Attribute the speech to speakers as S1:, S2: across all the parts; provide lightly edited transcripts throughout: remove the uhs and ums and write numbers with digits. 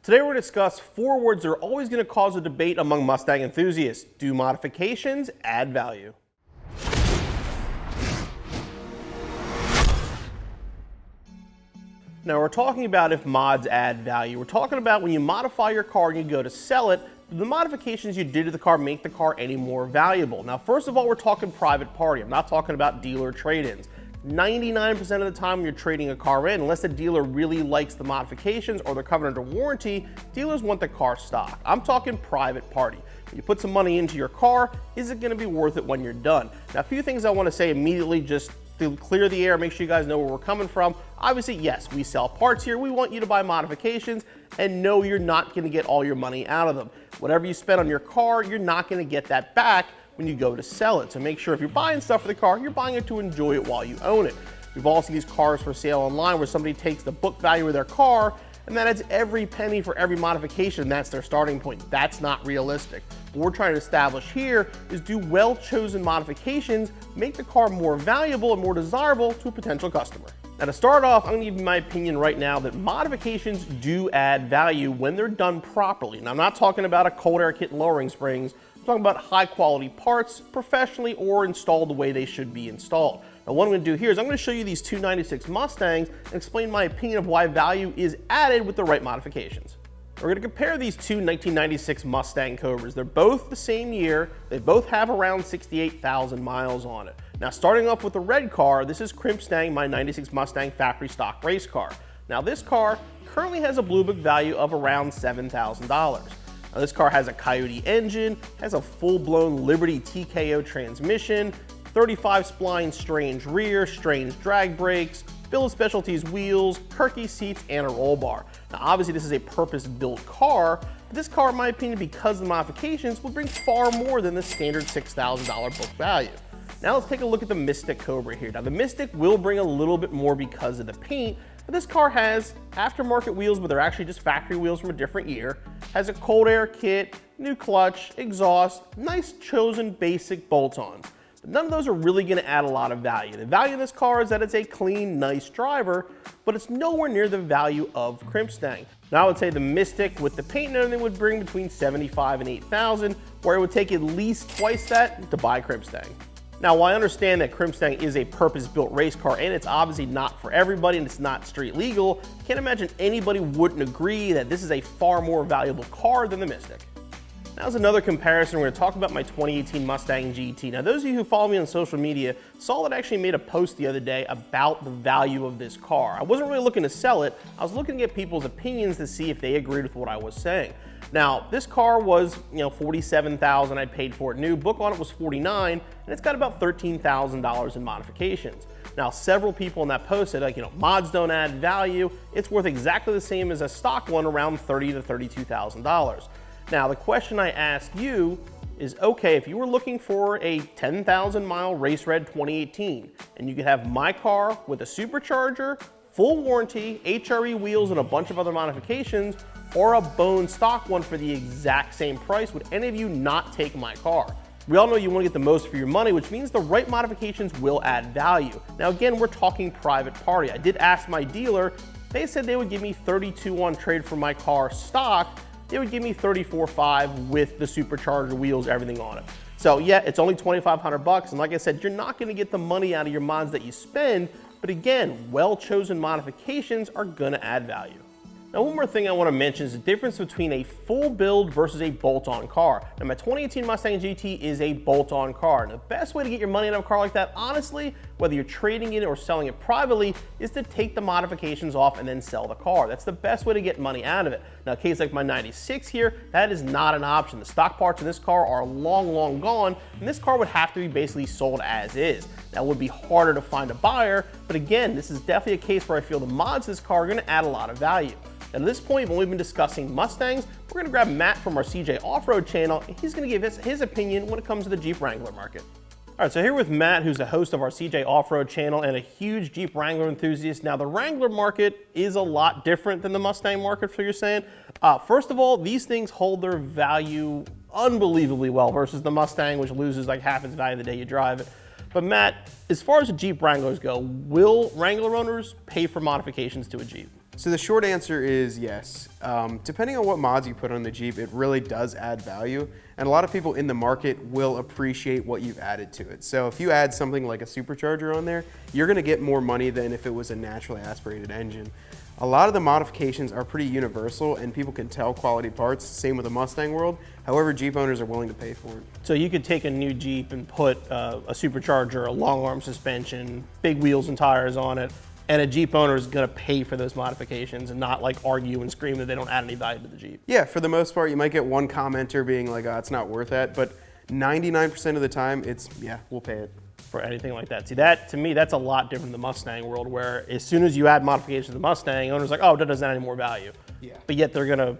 S1: Today we're going to discuss 4 words that are always going to cause a debate among Mustang enthusiasts. Do modifications add value? Now we're talking about if mods add value. We're talking about when you modify your car and you go to sell it, do the modifications you did to the car make the car any more valuable? Now first of all, we're talking private party. I'm not talking about dealer trade-ins. 99% of the time when you're trading a car in, unless the dealer really likes the modifications or they're covered under warranty, dealers want the car stock. I'm talking private party. When you put some money into your car, is it going to be worth it when you're done? Now a few things I want to say immediately just to clear the air, make sure you guys know where we're coming from. Obviously, yes, we sell parts here. We want you to buy modifications and know you're not going to get all your money out of them. Whatever you spend on your car, you're not going to get that back when you go to sell it. So make sure if you're buying stuff for the car, you're buying it to enjoy it while you own it. We've all seen these cars for sale online where somebody takes the book value of their car and then adds every penny for every modification. That's their starting point. That's not realistic. What we're trying to establish here is, do well-chosen modifications make the car more valuable and more desirable to a potential customer? Now to start off, I'm going to give you my opinion right now that modifications do add value when they're done properly. Now I'm not talking about a cold air kit and lowering springs. I'm talking about high quality parts, professionally or installed the way they should be installed. Now what I'm going to do here is I'm going to show you these two 96 Mustangs and explain my opinion of why value is added with the right modifications. We're going to compare these two 1996 Mustang Cobras. They're both the same year. They both have around 68,000 miles on it. Now starting off with the red car, this is Crimpstang, my 96 Mustang factory stock race car. Now this car currently has a Blue Book value of around $7,000. Now this car has a Coyote engine, has a full-blown Liberty TKO transmission, 35 spline strange rear, strange drag brakes, Bill of Specialties wheels, Kirky seats, and a roll bar. Now obviously this is a purpose-built car, but this car in my opinion, because of the modifications, will bring far more than the standard $6,000 book value. Now let's take a look at the Mystic Cobra here. Now the Mystic will bring a little bit more because of the paint, but this car has aftermarket wheels, but they're actually just factory wheels from a different year, has a cold air kit, new clutch, exhaust, nice chosen basic bolt-ons. But none of those are really going to add a lot of value. The value of this car is that it's a clean, nice driver, but it's nowhere near the value of Crimpstang. Now I would say the Mystic with the paint and everything would bring between $75,000 and $8,000, where it would take at least twice that to buy Crimpstang. Now, while I understand that Crimpstang is a purpose-built race car and it's obviously not for everybody and it's not street legal, I can't imagine anybody wouldn't agree that this is a far more valuable car than the Mystic. Now as another comparison, we're going to talk about my 2018 Mustang GT. Now those of you who follow me on social media saw that I actually made a post the other day about the value of this car. I wasn't really looking to sell it, I was looking to get people's opinions to see if they agreed with what I was saying. Now this car was, $47,000 I paid for it new, book on it was $49,000, and it's got about $13,000 in modifications. Now several people in that post said mods don't add value, it's worth exactly the same as a stock one, around $30,000 to $32,000. Now the question I ask you is, okay, if you were looking for a 10,000 mile race red 2018 and you could have my car with a supercharger, full warranty, HRE wheels, and a bunch of other modifications, or a bone stock one for the exact same price, would any of you not take my car? We all know you want to get the most for your money, which means the right modifications will add value. Now again, we're talking private party. I did ask my dealer, they said they would give me $32,000 on trade for my car stock. They would give me $34,500 with the supercharger wheels, everything on it. So yeah, it's only $2,500, and like I said, you're not going to get the money out of your mods that you spend, but again, well-chosen modifications are going to add value. Now one more thing I want to mention is the difference between a full build versus a bolt-on car. Now my 2018 Mustang GT is a bolt-on car. And the best way to get your money out of a car like that, honestly, whether you're trading it or selling it privately, is to take the modifications off and then sell the car. That's the best way to get money out of it. Now a case like my 96 here, that is not an option. The stock parts in this car are long, long gone, and this car would have to be basically sold as is. That would be harder to find a buyer, but again, this is definitely a case where I feel the mods to this car are going to add a lot of value. At this point, we've only been discussing Mustangs. We're going to grab Matt from our CJ Off-Road channel, and he's going to give us his opinion when it comes to the Jeep Wrangler market. All right, so here with Matt, who's the host of our CJ Off-Road channel and a huge Jeep Wrangler enthusiast. Now, the Wrangler market is a lot different than the Mustang market, so you're saying. First of all, these things hold their value unbelievably well versus the Mustang, which loses like half its value the day you drive it. But Matt, as far as the Jeep Wranglers go, will Wrangler owners pay for modifications to a Jeep?
S2: So the short answer is yes. Depending on what mods you put on the Jeep, it really does add value. And a lot of people in the market will appreciate what you've added to it. So if you add something like a supercharger on there, you're gonna get more money than if it was a naturally aspirated engine. A lot of the modifications are pretty universal and people can tell quality parts, same with the Mustang world. However, Jeep owners are willing to pay for it.
S1: So you could take a new Jeep and put a supercharger, a long arm suspension, big wheels and tires on it, and a Jeep owner is gonna pay for those modifications and not like argue and scream that they don't add any value to the Jeep.
S2: Yeah, for the most part, you might get one commenter being like, oh, it's not worth that, but 99% of the time, it's, yeah, we'll pay it.
S1: For anything like that. See, that to me, that's a lot different than the Mustang world, where as soon as you add modifications to the Mustang, owners are like, oh, that doesn't add any more value.
S2: Yeah.
S1: But yet they're gonna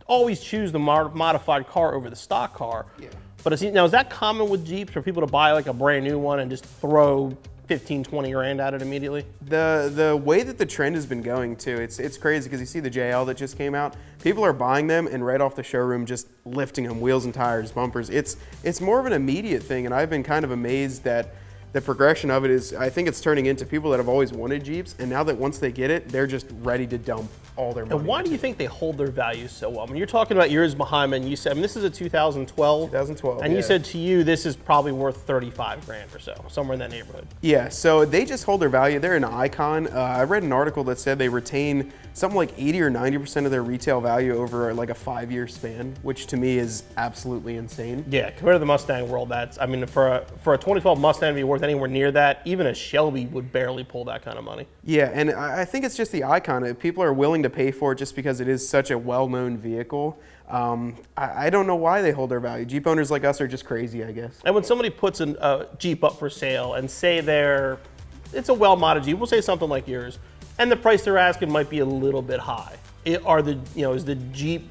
S1: always choose the modified car over the stock car.
S2: Yeah.
S1: But now, is that common with Jeeps for people to buy like a brand new one and just throw 15, 20 grand at it immediately?
S2: The way that the trend has been going too, it's crazy because you see the JL that just came out. People are buying them and right off the showroom just lifting them, wheels and tires, bumpers. It's more of an immediate thing, and I've been kind of amazed that the progression of it is, I think it's turning into people that have always wanted Jeeps, and now that once they get it, they're just ready to dump all their money.
S1: And why do you think they hold their value so well? I mean, you're talking about yours behind me, and you said, I mean, this is a 2012.
S2: 2012,
S1: and you said to you, this is probably worth 35 grand or so, somewhere in that neighborhood.
S2: Yeah, so they just hold their value. They're an icon. I read an article that said they retain something like 80 or 90% of their retail value over like a 5-year span, which to me is absolutely insane.
S1: Yeah, compared to the Mustang world, that's, I mean, for a 2012 Mustang to be worth anywhere near that, even a Shelby would barely pull that kind of money.
S2: Yeah, and I think it's just the icon. People are willing to pay for it just because it is such a well-known vehicle. I don't know why they hold their value. Jeep owners like us are just crazy, I guess.
S1: And when somebody puts a Jeep up for sale and say it's a well-modded Jeep, we'll say something like yours, and the price they're asking might be a little bit high. Is the Jeep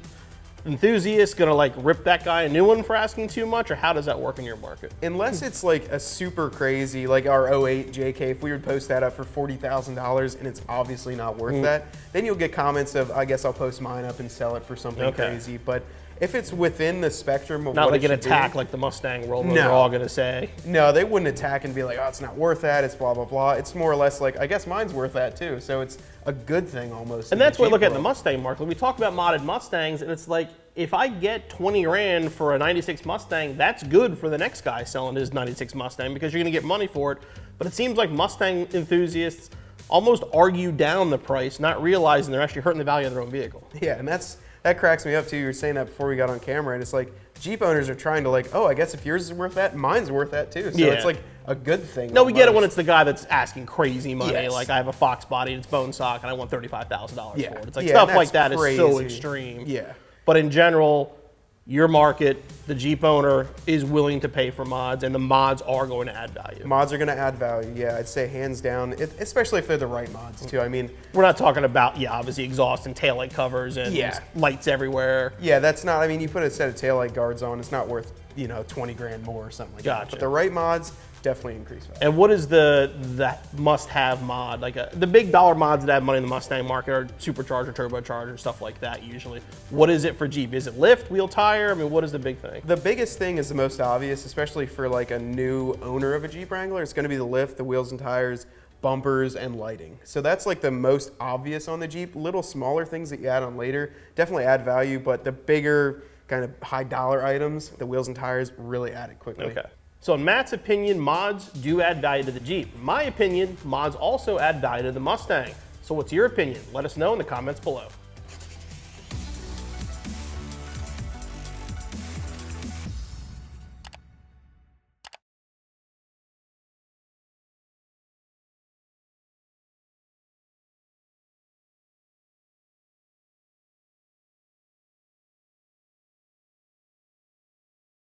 S1: enthusiast gonna like rip that guy a new one for asking too much, or how does that work in your market?
S2: Unless it's like a super crazy, like our 08 JK, if we would post that up for $40,000 and it's obviously not worth that, then you'll get comments of, I guess I'll post mine up and sell it for something crazy. But if it's within the spectrum of
S1: not
S2: what
S1: like
S2: it
S1: an
S2: should
S1: attack
S2: be,
S1: like the Mustang world, where they're all gonna say.
S2: No, they wouldn't attack and be like, oh, it's not worth that, it's blah, blah, blah. It's more or less like, I guess mine's worth that too. So it's a good thing almost.
S1: And that's what I look at in the Mustang market. We talk about modded Mustangs, and it's like, if I get 20 grand for a 96 Mustang, that's good for the next guy selling his 96 Mustang because you're gonna get money for it. But it seems like Mustang enthusiasts almost argue down the price, not realizing they're actually hurting the value of their own vehicle.
S2: Yeah, and that cracks me up too. You were saying that before we got on camera, and it's like Jeep owners are trying to like, oh, I guess if yours is worth that, mine's worth that too. So it's like a good thing.
S1: No, we get it when it's the guy that's asking crazy money.
S2: Yes.
S1: Like I have a Fox body and it's bone stock and I want $35,000 for it. It's like
S2: Yeah,
S1: stuff
S2: and
S1: like that
S2: that's
S1: is so
S2: crazy.
S1: extreme.
S2: Yeah.
S1: But in general, your market, the Jeep owner is willing to pay for mods, and the mods are going to add value.
S2: Mods are going to add value, yeah, I'd say hands down, especially if they're the right mods too. I mean,
S1: we're not talking about, obviously exhaust and taillight covers and lights everywhere.
S2: Yeah, that's not, I mean, you put a set of taillight guards on, it's not worth, 20 grand more or something like that. But the right mods definitely increase value.
S1: And what is that must-have mod? Like the big dollar mods that have money in the Mustang market are supercharger, turbocharger, stuff like that usually. What is it for Jeep? Is it lift, wheel, tire? I mean, what is the big thing?
S2: The biggest thing is the most obvious, especially for like a new owner of a Jeep Wrangler. It's going to be the lift, the wheels and tires, bumpers, and lighting. So that's like the most obvious on the Jeep. Little smaller things that you add on later definitely add value, but the bigger kind of high dollar items, the wheels and tires, really add it quickly.
S1: Okay. So in Matt's opinion, mods do add value to the Jeep. In my opinion, mods also add value to the Mustang. So what's your opinion? Let us know in the comments below.